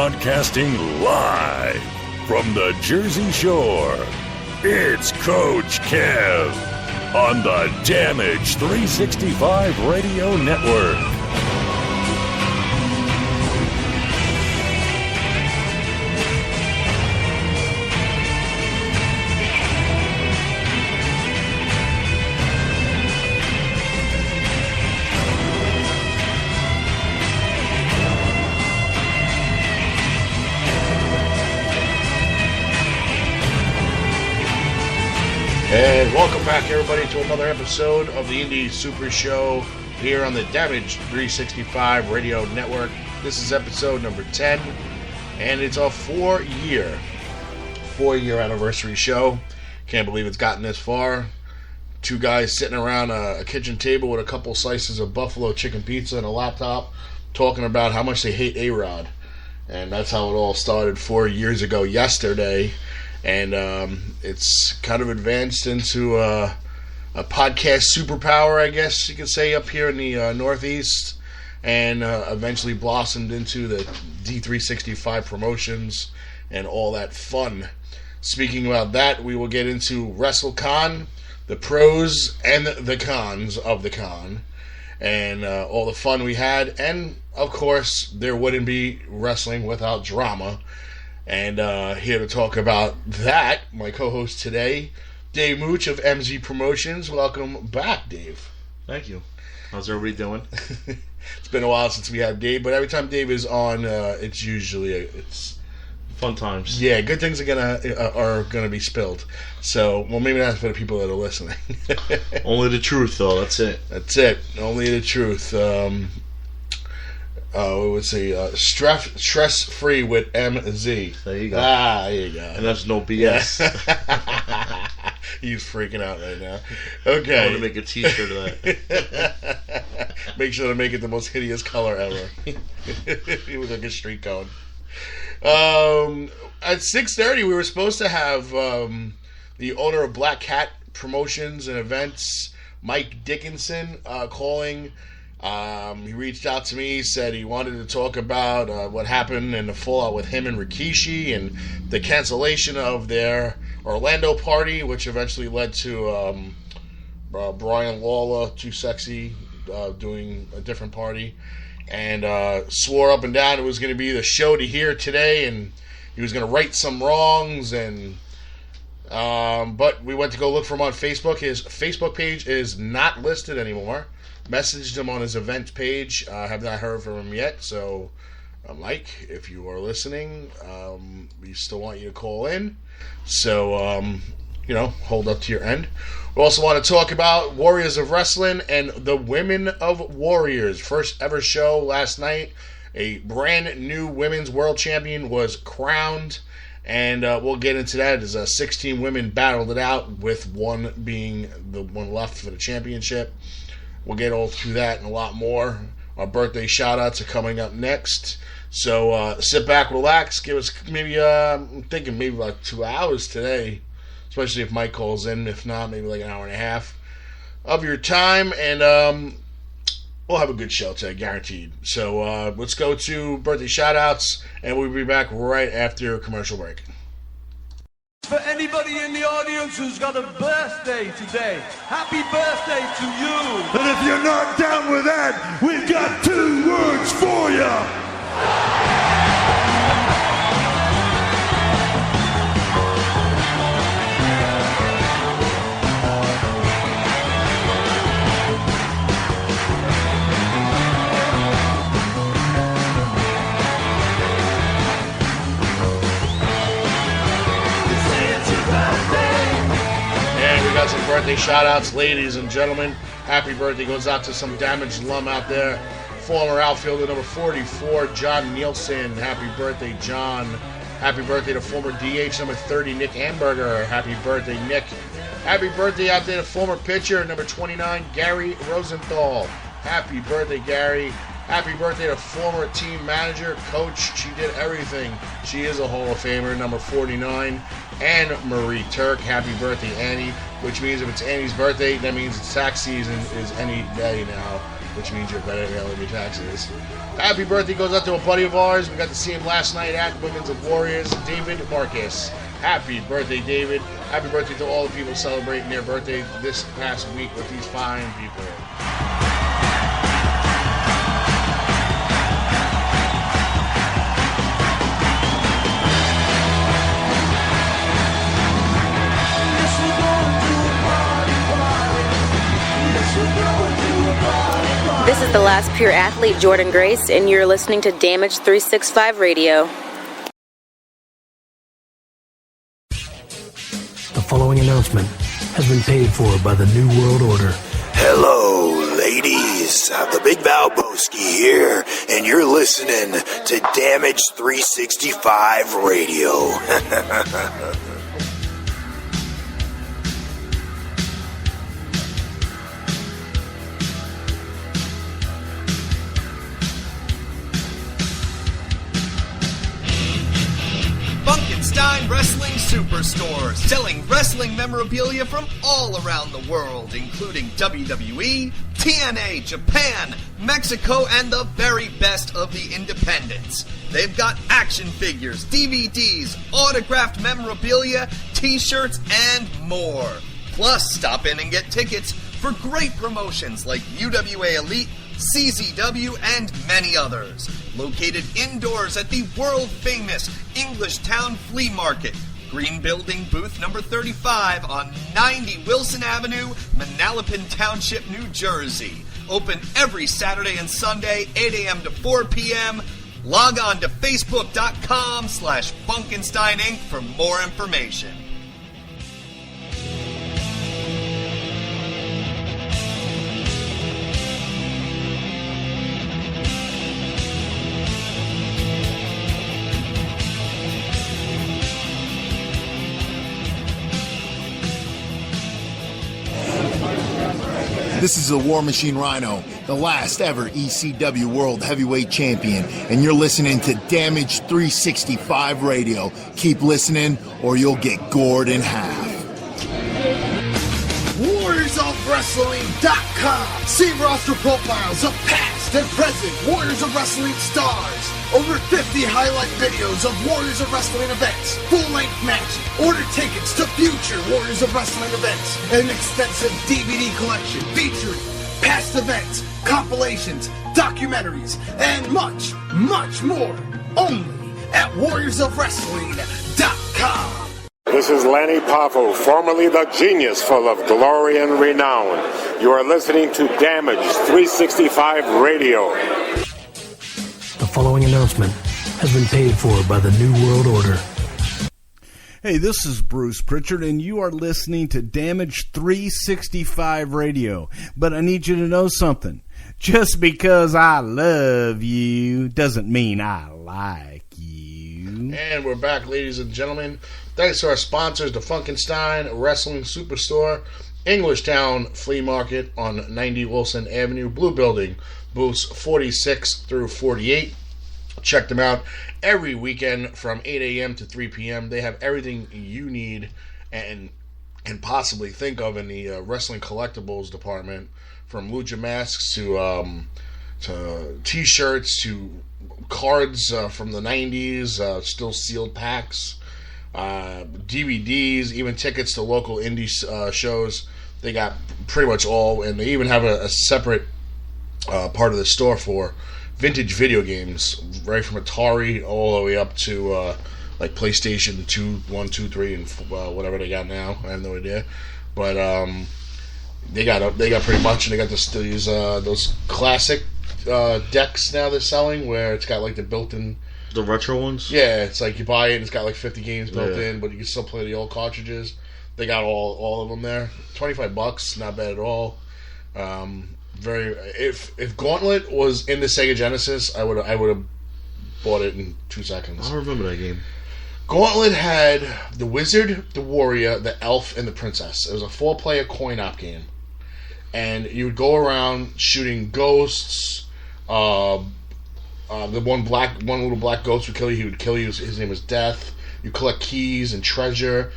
Broadcasting live from the Jersey Shore, it's Coach Kev on the Damage 365 Radio Network. And welcome back, everybody, to another episode of the Indie Super Show here on the Damage 365 Radio Network. This is episode number 10, and it's a four-year anniversary show. Can't believe it's gotten this far. Two guys sitting around a kitchen table with a couple slices of buffalo chicken pizza and a laptop talking about how much they hate A-Rod. And that's how it all started 4 years ago yesterday. And it's kind of advanced into a podcast superpower, I guess you could say, up here in the Northeast, and eventually blossomed into the D365 promotions and all that fun. Speaking about that, we will get into WrestleCon, the pros and the cons of the con, and all the fun we had. And, of course, there wouldn't be wrestling without drama. And here to talk about that, my co-host today, Dave Mooch of MZ Promotions. Welcome back, Dave. Thank you. How's everybody doing? It's been a while since we had Dave, but every time Dave is on, it's usually it's fun times. Yeah, good things are gonna be spilled. So, well, maybe not for the people that are listening. Only the truth, though. That's it. That's it. Only the truth. What would say? Stress-free with MZ. There you go. There you go. And that's no BS. Yeah. He's freaking out right now. Okay. I want to make a t-shirt of that. Make sure to make it the most hideous color ever. He was like a street cone. At 6:30, we were supposed to have the owner of Black Cat Promotions and Events, Mike Dickinson, calling. He reached out to me, said he wanted to talk about what happened and the fallout with him and Rikishi and the cancellation of their Orlando party, which eventually led to Brian Lawler, Too Sexy, doing a different party, and swore up and down it was going to be the show to hear today, and he was going to right some wrongs, and but we went to go look for him on Facebook. His Facebook page is not listed anymore. Messaged him on his event page. I have not heard from him yet. So, Mike, if you are listening, we still want you to call in. So, hold up to your end. We also want to talk about Warriors of Wrestling and the Women of Warriors. First ever show last night. A brand new women's world champion was crowned. And we'll get into that as 16 women battled it out, with one being the one left for the championship. We'll get all through that and a lot more. Our birthday shout-outs are coming up next. So sit back, relax. Give us maybe, I'm thinking maybe like 2 hours today, especially if Mike calls in. If not, maybe like an hour and a half of your time. And we'll have a good show today, guaranteed. So let's go to birthday shout-outs, and we'll be back right after a commercial break. For anybody in the audience who's got a birthday today, happy birthday to you. And if you're not down with that, we've got 2 words for you. Got some birthday shout-outs, ladies and gentlemen. Happy birthday goes out to some damaged lum out there. Former outfielder number 44, John Nielsen. Happy birthday, John. Happy birthday to former DH number 30, Nick Amberger. Happy birthday, Nick. Happy birthday out there to former pitcher number 29, Gary Rosenthal. Happy birthday, Gary. Happy birthday to former team manager, coach. She did everything. She is a Hall of Famer, number 49, and Marie Turk. Happy birthday, Annie. Which means if it's Annie's birthday, that means it's tax season is any day now, which means you're better mail your taxes. Happy birthday goes out to a buddy of ours. We got to see him last night at Women's of Warriors, David Marcus. Happy birthday, David. Happy birthday to all the people celebrating their birthday this past week with these fine people. This is the last pure athlete, Jordan Grace, and you're listening to Damage 365 Radio. The following announcement has been paid for by the New World Order. Hello, ladies. The Big Valboski here, and you're listening to Damage 365 Radio. Funkenstein Wrestling Superstore, selling wrestling memorabilia from all around the world, including WWE, TNA, Japan, Mexico, and the very best of the independents. They've got action figures, DVDs, autographed memorabilia, t-shirts, and more. Plus, stop in and get tickets for great promotions like UWA Elite, CZW, and many others. Located indoors at the world-famous English Town Flea Market, Green Building, booth number 35 on 90 Wilson Avenue, Manalapan Township, New Jersey. Open every Saturday and Sunday, 8 a.m. to 4 p.m. Log on to Facebook.com/Funkenstein Inc. for more information. This is the War Machine Rhino, the last ever ECW World Heavyweight Champion, and you're listening to Damage 365 Radio. Keep listening or you'll get gored in half. WarriorsOfWrestling.com. See roster profiles of past and present Warriors of Wrestling stars. Over 50 highlight videos of Warriors of Wrestling events, full-length matches, order tickets to future Warriors of Wrestling events, and an extensive DVD collection featuring past events, compilations, documentaries, and much, much more. Only at WarriorsOfWrestling.com. This is Lanny Poffo, formerly the genius full of glory and renown. You are listening to Damage 365 Radio. The following announcement has been paid for by the New World Order. Hey, this is Bruce Pritchard, and you are listening to Damage 365 Radio. But I need you to know something. Just because I love you doesn't mean I like you. And we're back, ladies and gentlemen. Thanks to our sponsors, the Funkenstein Wrestling Superstore, Englishtown Flea Market on 90 Wilson Avenue, Blue Building, booths 46 through 48. Check them out every weekend from 8 a.m. to 3 p.m. They have everything you need and can possibly think of in the wrestling collectibles department, from lucha masks to t-shirts to cards from the 90s, still sealed packs, DVDs, even tickets to local indie shows. They got pretty much all, and they even have a separate part of the store for vintage video games, right from Atari all the way up to like PlayStation 2, 1, 2, 3, and whatever they got now. I have no idea, but they got pretty much, and they got these those classic decks now they're selling, where it's got like the built-in, the retro ones. Yeah, it's like you buy it and it's got like 50 games built in, but you can still play the old cartridges. They got all of them there. $25, not bad at all. If Gauntlet was in the Sega Genesis, I would have bought it in 2 seconds. I remember that game. Gauntlet had the Wizard, the Warrior, the Elf, and the Princess. It was a 4-player coin-op game, and you would go around shooting ghosts. The one little black ghost would kill you. He would kill you. His name was Death. You collect keys and treasure,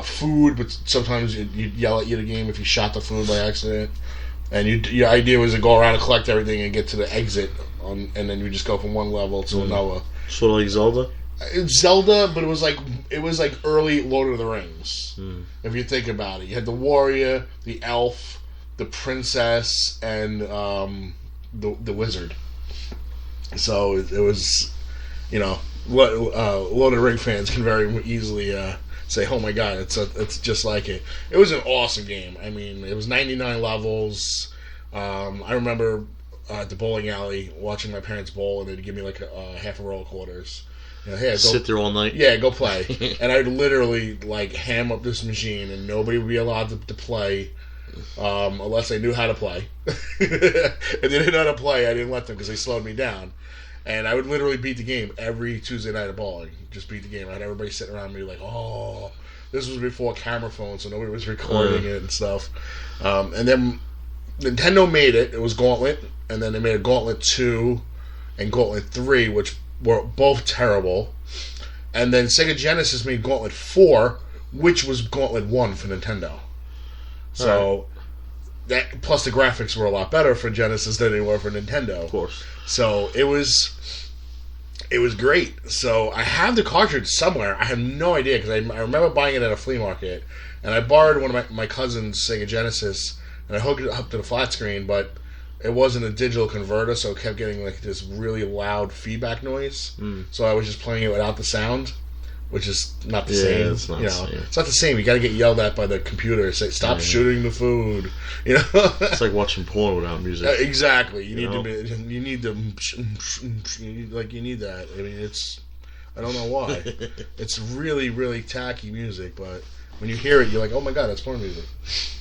food, but sometimes you'd yell at you the game if you shot the food by accident. And your idea was to go around and collect everything and get to the exit, and then you just go from one level to another. Sort of like Zelda? It's Zelda, but it was like early Lord of the Rings. If you think about it, you had the warrior, the elf, the princess, and the wizard. So it was, what Lord of the Rings fans can very easily say, "Oh my God, it's just like it." It was an awesome game. I mean, it was 99 levels. I remember at the bowling alley watching my parents bowl, and they'd give me like half a roll of quarters. Hey, sit there all night. Yeah, go play. And I'd literally like ham up this machine, and nobody would be allowed to play unless they knew how to play. If they didn't know how to play, I didn't let them because they slowed me down. And I would literally beat the game every Tuesday night of bowling. Just beat the game. I had everybody sitting around me like, oh, this was before camera phones, so nobody was recording it and stuff. And then Nintendo made it. It was Gauntlet, and then they made a Gauntlet 2 and Gauntlet 3, which were both terrible. And then Sega Genesis made Gauntlet 4, which was Gauntlet 1 for Nintendo. So that plus the graphics were a lot better for Genesis than they were for Nintendo. Of course. So it was great. So I have the cartridge somewhere. I have no idea because I remember buying it at a flea market, and I borrowed one of my cousin's Sega Genesis, and I hooked it up to the flat screen, but it wasn't a digital converter, so it kept getting like this really loud feedback noise. So I was just playing it without the sound, which is not the same. It's not the same. It's not the same. You got to get yelled at by the computer. Say, "Stop shooting the food." It's like watching porn without music. Exactly. You need that. I mean, I don't know why. It's really, really tacky music, but when you hear it, you're like, "Oh my God, that's porn music."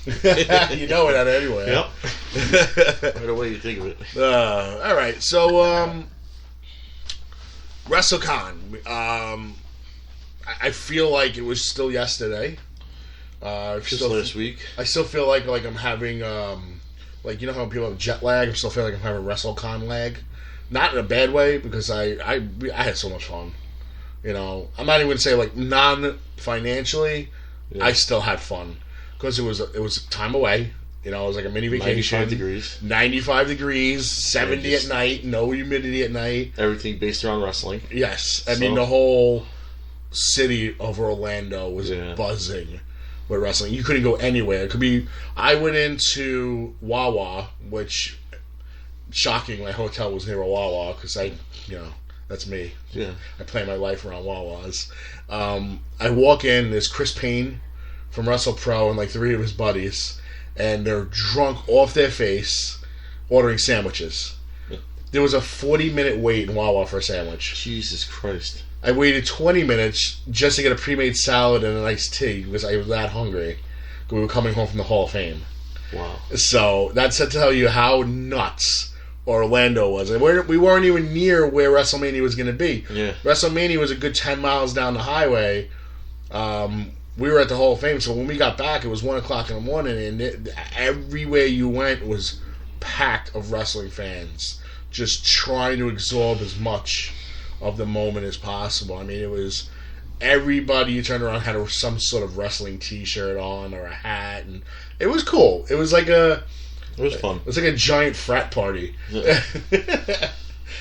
You know it out anyway. Yep. Right away you think of it. All right, so WrestleCon. I feel like it was still yesterday. Just last week. I still feel like I'm having like, you know how people have jet lag? I still feel like I'm having WrestleCon lag. Not in a bad way, because I had so much fun. I'm not even going to say like non-financially. Yeah. I still had fun because it was time away. It was like a mini vacation. 95 degrees, 70 at night, no humidity at night. Everything based around wrestling. Yes. I mean, the whole city of Orlando was buzzing with wrestling. You couldn't go anywhere. It could be. I went into Wawa, which, shocking, my hotel was near a Wawa because that's me. Yeah. I play my life around Wawas. I walk in, there's Chris Payne from WrestlePro and like 3 of his buddies, and they're drunk off their face ordering sandwiches. Yeah. There was a 40-minute wait in Wawa for a sandwich. Jesus Christ. I waited 20 minutes just to get a pre-made salad and an iced tea because I was that hungry. We were coming home from the Hall of Fame. Wow. So that's to tell you how nuts Orlando was. We weren't even near where WrestleMania was going to be. Yeah. WrestleMania was a good 10 miles down the highway. We were at the Hall of Fame, so when we got back, it was 1 o'clock in the morning, and everywhere you went was packed of wrestling fans, just trying to absorb as much of the moment as possible. I mean, it was everybody you turned around had some sort of wrestling T-shirt on or a hat, and it was cool. It was like it was fun. It was like a giant frat party. Yeah.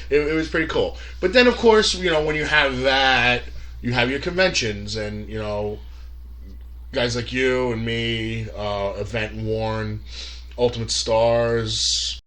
It was pretty cool. But then, of course, when you have that, you have your conventions, and guys like you and me, Event Warren, Ultimate Stars,